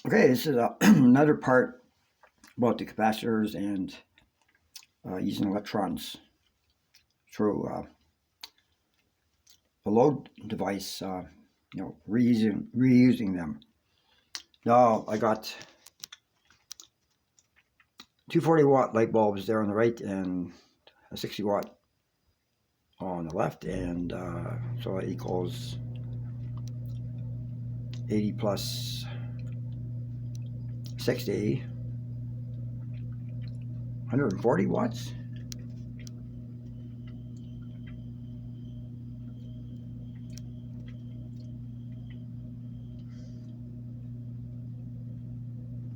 Okay, this is another part about the capacitors and using electrons through a load device, reusing them. Now I got 240-watt light bulbs there on the right and a 60-watt on the left, and so that equals 80 plus 60, 140 watts.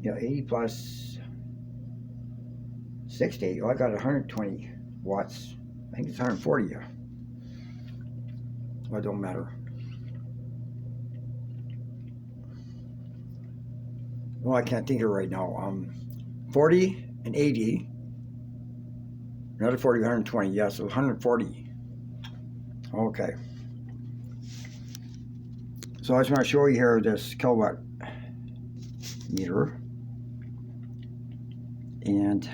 Yeah, 80 plus 60. Oh, I got 120 watts. I think it's 140. Yeah. Well, it don't matter. Well, I can't think of it right now. 40 and 80. Another 40, 120. Yeah, so 140. Okay. So I just want to show you here this kilowatt meter. And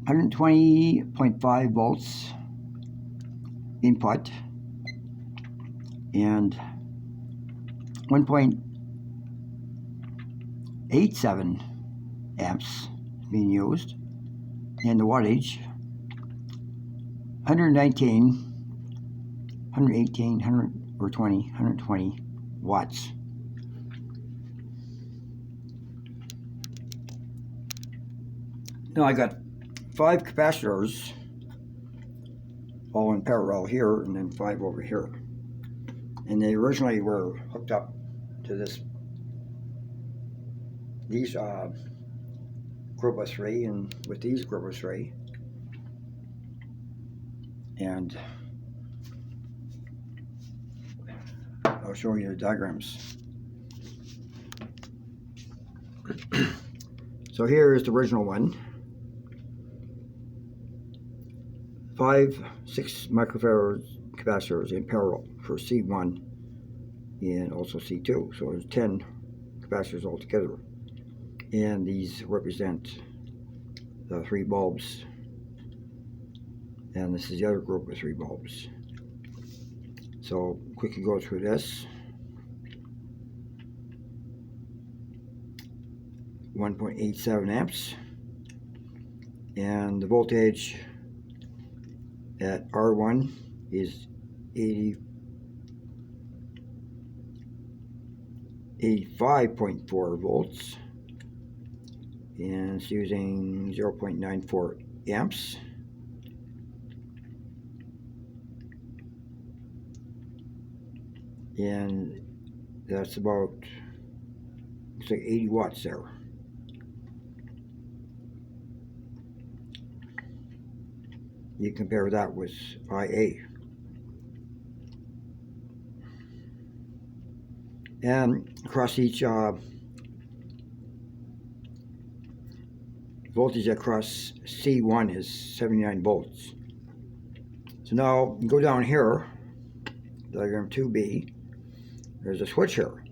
$120.5 volts input and 1.87 amps being used, and the wattage 120 watts. Now I got 5 capacitors all in parallel here, and then 5 over here, and they originally were hooked up to these group of 3, and with these group of 3, and I'll show you the diagrams. So here is the original one. 5 6 microfarad capacitors in parallel for C1 and also C2. So there's 10 capacitors altogether. And these represent the 3 bulbs. And this is the other group of 3 bulbs. So quickly go through this. 1.87 amps. And the voltage at R1 is 85.4 volts, and it's using 0.94 amps. And that's about, looks like 80 watts there. You compare that with IA. And across each voltage across C1 is 79 volts. So now you go down here, diagram 2B, there's a switch here.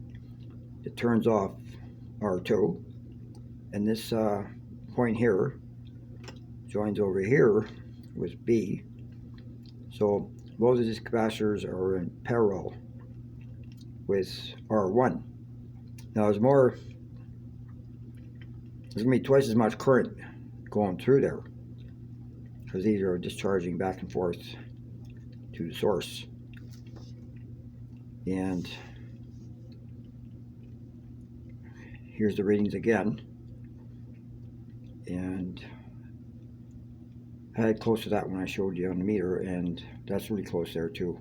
It turns off R2, and this point here joins over here with B. So both of these capacitors are in parallel with R1. Now there's going to be twice as much current going through there, because these are discharging back and forth to the source. And here's the readings again, and I had close to that when I showed you on the meter, and that's really close there too.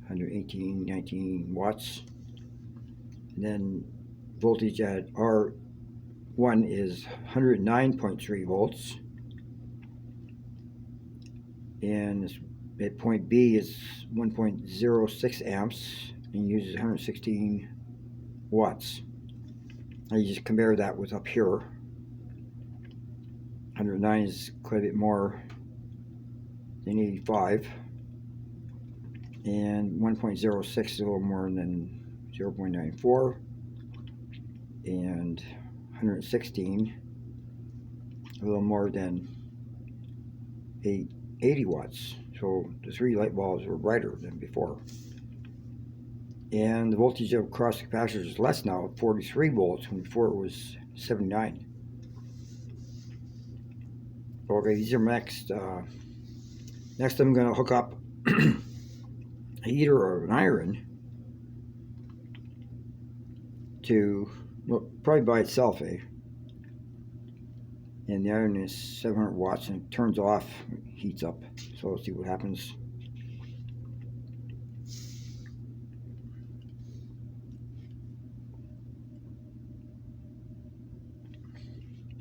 118, 19 watts. And then voltage at R1 is 109.3 volts. And at point B is 1.06 amps and uses 116 watts. Now you just compare that with up here, 109 is quite a bit more than 85, and 1.06 is a little more than 0.94, and 116 a little more than 80 watts. So the 3 light bulbs were brighter than before. And the voltage across the capacitors is less now, 43 volts, when before it was 79. Okay, these are next. Next I'm going to hook up a heater or an iron to, well, probably by itself, and the iron is 700 watts and it turns off, heats up. So let's see what happens.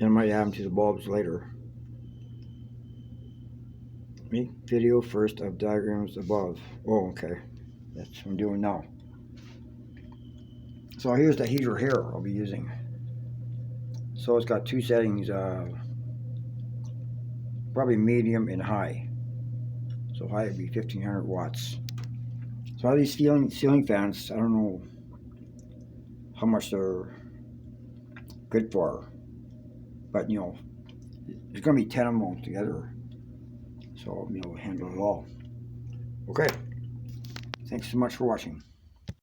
And I might add them to the bulbs later. Make video first of diagrams above. Oh, okay. That's what I'm doing now. So here's the heater here I'll be using. So it's got 2 settings, probably medium and high. So high would be 1500 watts. So all these ceiling fans, I don't know how much they're good for, but you know, there's going to be 10 of them all together, so you know, handle it all. Okay, thanks so much for watching.